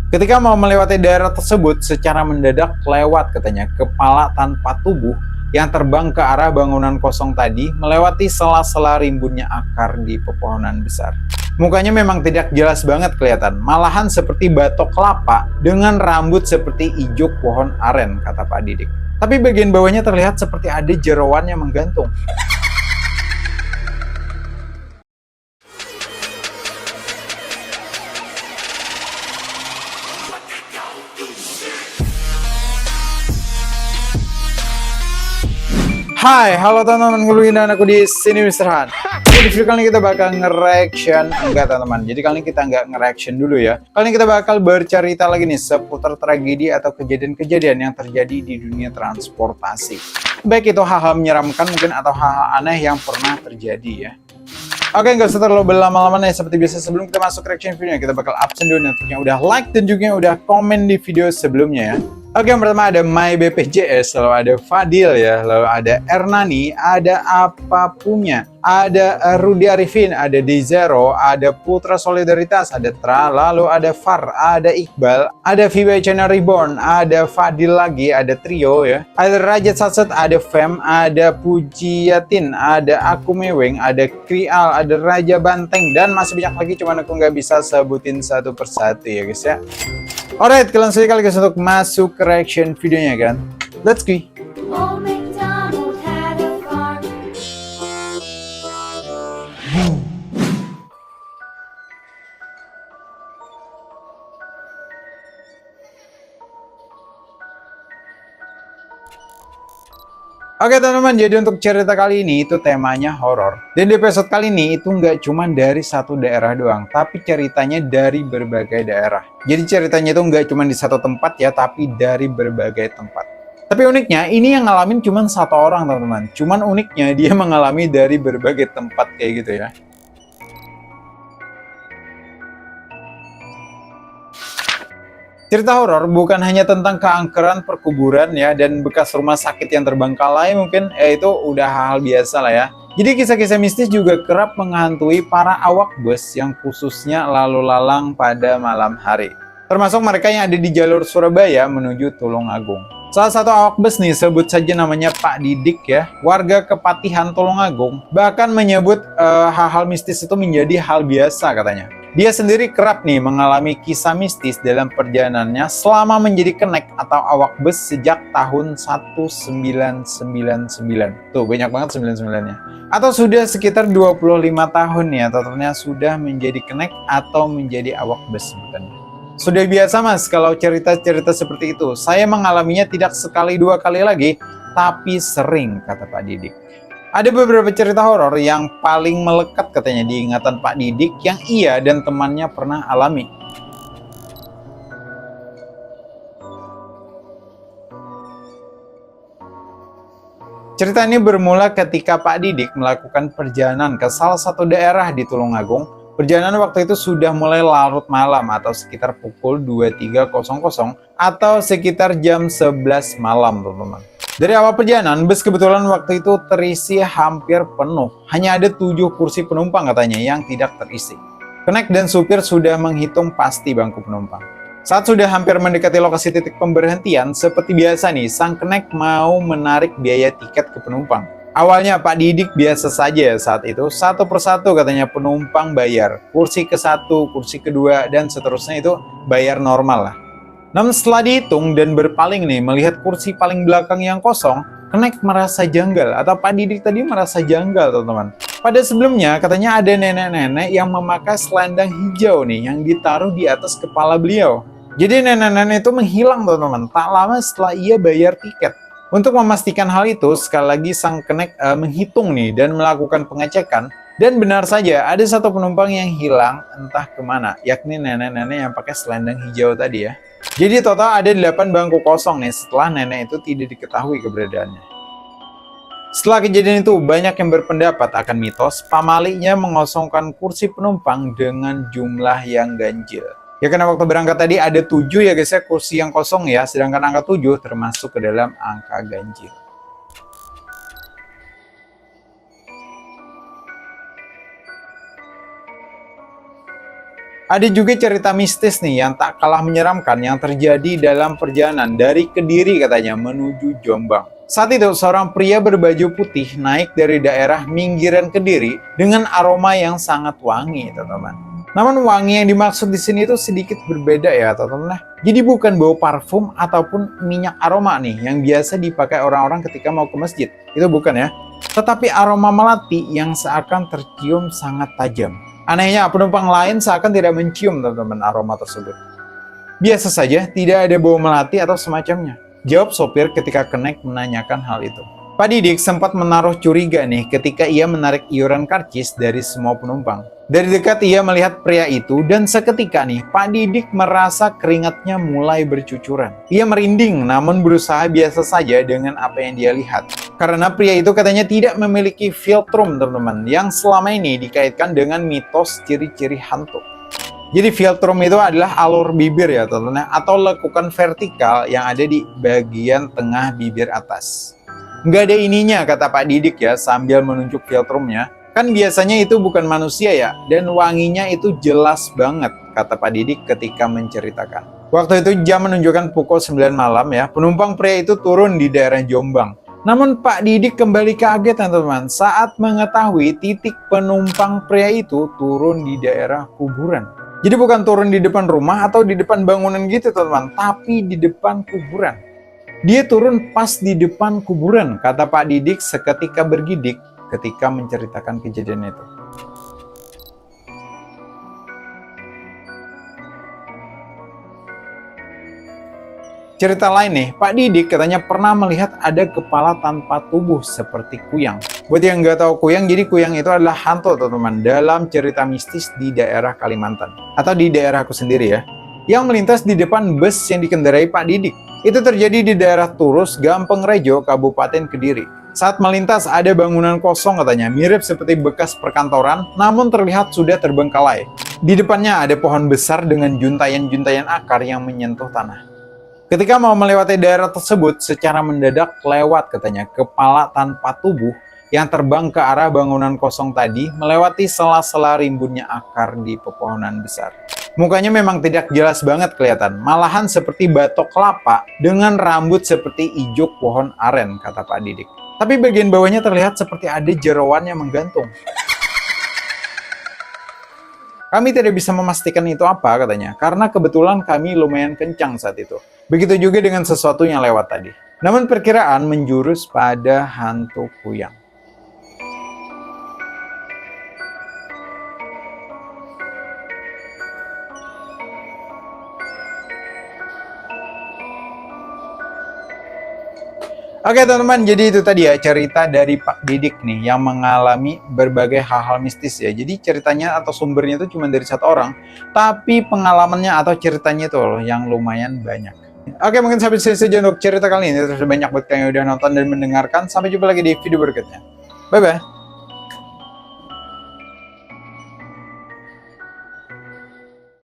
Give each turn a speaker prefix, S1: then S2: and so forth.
S1: Ketika mau melewati daerah tersebut, secara mendadak lewat katanya kepala tanpa tubuh yang terbang ke arah bangunan kosong tadi melewati sela-sela rimbunnya akar di pepohonan besar. Mukanya memang tidak jelas banget kelihatan, malahan seperti batok kelapa dengan rambut seperti ijuk pohon aren, kata Pak Didik. Tapi bagian bawahnya terlihat seperti ada jeroan yang menggantung. Hai, halo teman-teman, gue dan aku di sini Mr. Han. Jadi video kali ini kita bakal nge-reaction, enggak teman-teman. Jadi kali ini kita nggak nge-reaction dulu ya. Kali ini kita bakal bercerita lagi nih seputar tragedi atau kejadian-kejadian yang terjadi di dunia transportasi. Baik itu hal-hal menyeramkan mungkin atau hal-hal aneh yang pernah terjadi ya. Oke, nggak usah terlalu berlama-lama nih. Seperti biasa sebelum kita masuk reaction videonya, kita bakal absen dulu yang udah like dan juga udah komen di video sebelumnya ya. Oke, yang pertama ada MyBPJS, lalu ada Fadil ya, lalu ada Ernani, ada Apapunya, ada Rudi Arifin, ada Dizero, ada Putra Solidaritas, ada Tra, lalu ada Far, ada Iqbal, ada VB Channel Reborn, ada Fadil lagi, ada Trio ya, ada Rajat Satset, ada Fem, ada Pujiatin, ada Aku Meweng, ada Krial, ada Raja Banteng, dan masih banyak lagi, cuman aku nggak bisa sebutin satu persatu ya guys ya. Alright, kalian sekali guys untuk masuk ke reaction videonya kan. Let's go.
S2: Old MacDonald had a farm.
S1: Oke teman-teman, jadi untuk cerita kali ini itu temanya horor. Dan di episode kali ini itu nggak cuma dari satu daerah doang, tapi ceritanya dari berbagai daerah. Jadi ceritanya itu nggak cuma di satu tempat ya, tapi dari berbagai tempat. Tapi uniknya, ini yang ngalamin cuma satu orang teman-teman. Cuman uniknya dia mengalami dari berbagai tempat kayak gitu ya. Cerita horor bukan hanya tentang keangkeran perkuburan ya dan bekas rumah sakit yang terbengkalai mungkin itu udah hal biasa lah ya. Jadi kisah-kisah mistis juga kerap menghantui para awak bus yang khususnya lalu lalang pada malam hari. Termasuk mereka yang ada di jalur Surabaya menuju Tulungagung. Salah satu awak bus nih, sebut saja namanya Pak Didik ya, warga Kepatihan Tulungagung, bahkan menyebut hal-hal mistis itu menjadi hal biasa katanya. Dia sendiri kerap nih mengalami kisah mistis dalam perjalanannya selama menjadi kenek atau awak bus sejak tahun 1999. Tuh, banyak banget 99-nya. Atau sudah sekitar 25 tahun nih, atau ternyata sudah menjadi kenek atau menjadi awak bus sebutannya. Sudah biasa mas kalau cerita-cerita seperti itu. Saya mengalaminya tidak sekali dua kali lagi, tapi sering, kata Pak Didik. Ada beberapa cerita horor yang paling melekat katanya di ingatan Pak Didik yang ia dan temannya pernah alami. Cerita ini bermula ketika Pak Didik melakukan perjalanan ke salah satu daerah di Tulungagung. Perjalanan waktu itu sudah mulai larut malam atau sekitar pukul 23.00 atau sekitar jam 11 malam teman-teman. Dari awal perjalanan, bus kebetulan waktu itu terisi hampir penuh. Hanya ada 7 kursi penumpang katanya yang tidak terisi. Kenek dan supir sudah menghitung pasti bangku penumpang. Saat sudah hampir mendekati lokasi titik pemberhentian, seperti biasa nih, sang kenek mau menarik biaya tiket ke penumpang. Awalnya Pak Didik biasa saja saat itu, satu persatu katanya penumpang bayar. Kursi ke-1, kursi kedua, dan seterusnya itu bayar normal lah. Namun setelah dihitung dan berpaling nih, melihat kursi paling belakang yang kosong, kenek merasa janggal, atau Pak Didik tadi merasa janggal teman-teman. Pada sebelumnya katanya ada nenek-nenek yang memakai selendang hijau nih, yang ditaruh di atas kepala beliau. Jadi nenek-nenek itu menghilang teman-teman, tak lama setelah ia bayar tiket. Untuk memastikan hal itu, sekali lagi sang kenek menghitung nih dan melakukan pengecekan. Dan benar saja ada satu penumpang yang hilang entah kemana, yakni nenek-nenek yang pakai selendang hijau tadi ya. Jadi total ada 8 bangku kosong nih setelah nenek itu tidak diketahui keberadaannya. Setelah kejadian itu, banyak yang berpendapat akan mitos pamaliknya mengosongkan kursi penumpang dengan jumlah yang ganjil. Ya karena waktu berangkat tadi ada 7 ya guys ya kursi yang kosong ya, sedangkan angka 7 termasuk ke dalam angka ganjil. Ada juga cerita mistis nih yang tak kalah menyeramkan yang terjadi dalam perjalanan dari Kediri katanya menuju Jombang. Saat itu seorang pria berbaju putih naik dari daerah Minggiran Kediri dengan aroma yang sangat wangi, teman-teman. Namun wangi yang dimaksud di sini itu sedikit berbeda ya, teman-teman. Jadi bukan bau parfum ataupun minyak aroma nih yang biasa dipakai orang-orang ketika mau ke masjid. Itu bukan ya. Tetapi aroma melati yang seakan tercium sangat tajam. Anehnya, penumpang lain seakan tidak mencium teman-teman aroma tersebut. Biasa saja, tidak ada bau melati atau semacamnya. Jawab sopir ketika Kenek menanyakan hal itu. Pak Didik sempat menaruh curiga nih ketika ia menarik iuran karcis dari semua penumpang. Dari dekat ia melihat pria itu dan seketika nih Pak Didik merasa keringatnya mulai bercucuran. Ia merinding namun berusaha biasa saja dengan apa yang dia lihat. Karena pria itu katanya tidak memiliki filtrum teman-teman yang selama ini dikaitkan dengan mitos ciri-ciri hantu. Jadi filtrum itu adalah alur bibir ya teman-teman atau lekukan vertikal yang ada di bagian tengah bibir atas. Nggak ada ininya kata Pak Didik ya sambil menunjuk filtrumnya. Kan biasanya itu bukan manusia ya dan wanginya itu jelas banget kata Pak Didik ketika menceritakan. Waktu itu jam menunjukkan pukul 9 malam ya. Penumpang pria itu turun di daerah Jombang. Namun Pak Didik kembali kaget teman-teman saat mengetahui titik penumpang pria itu turun di daerah kuburan. Jadi bukan turun di depan rumah atau di depan bangunan gitu teman-teman, tapi di depan kuburan. Dia turun pas di depan kuburan, kata Pak Didik seketika bergidik ketika menceritakan kejadian itu. Cerita lain nih, Pak Didik katanya pernah melihat ada kepala tanpa tubuh seperti kuyang. Buat yang nggak tahu kuyang, jadi kuyang itu adalah hantu teman-teman dalam cerita mistis di daerah Kalimantan. Atau di daerah aku sendiri ya. Yang melintas di depan bus yang dikendarai Pak Didik. Itu terjadi di daerah Turus, Gampeng Rejo, Kabupaten Kediri. Saat melintas ada bangunan kosong katanya, mirip seperti bekas perkantoran, namun terlihat sudah terbengkalai. Di depannya ada pohon besar dengan juntayan-juntayan akar yang menyentuh tanah. Ketika mau melewati daerah tersebut, secara mendadak lewat katanya kepala tanpa tubuh yang terbang ke arah bangunan kosong tadi melewati sela-sela rimbunnya akar di pepohonan besar. Mukanya memang tidak jelas banget kelihatan, malahan seperti batok kelapa dengan rambut seperti ijuk pohon aren, kata Pak Didik. Tapi bagian bawahnya terlihat seperti ada jeroan yang menggantung. Kami tidak bisa memastikan itu apa katanya, karena kebetulan kami lumayan kencang saat itu. Begitu juga dengan sesuatu yang lewat tadi. Namun perkiraan menjurus pada hantu kuyang. Oke teman-teman, jadi itu tadi ya cerita dari Pak Didik nih yang mengalami berbagai hal-hal mistis ya. Jadi ceritanya atau sumbernya itu cuma dari satu orang, tapi pengalamannya atau ceritanya itu loh yang lumayan banyak. Oke, mungkin sampai sini saja untuk cerita kali ini. Terus banyak buat kalian yang udah nonton dan mendengarkan. Sampai jumpa lagi di video berikutnya. Bye-bye.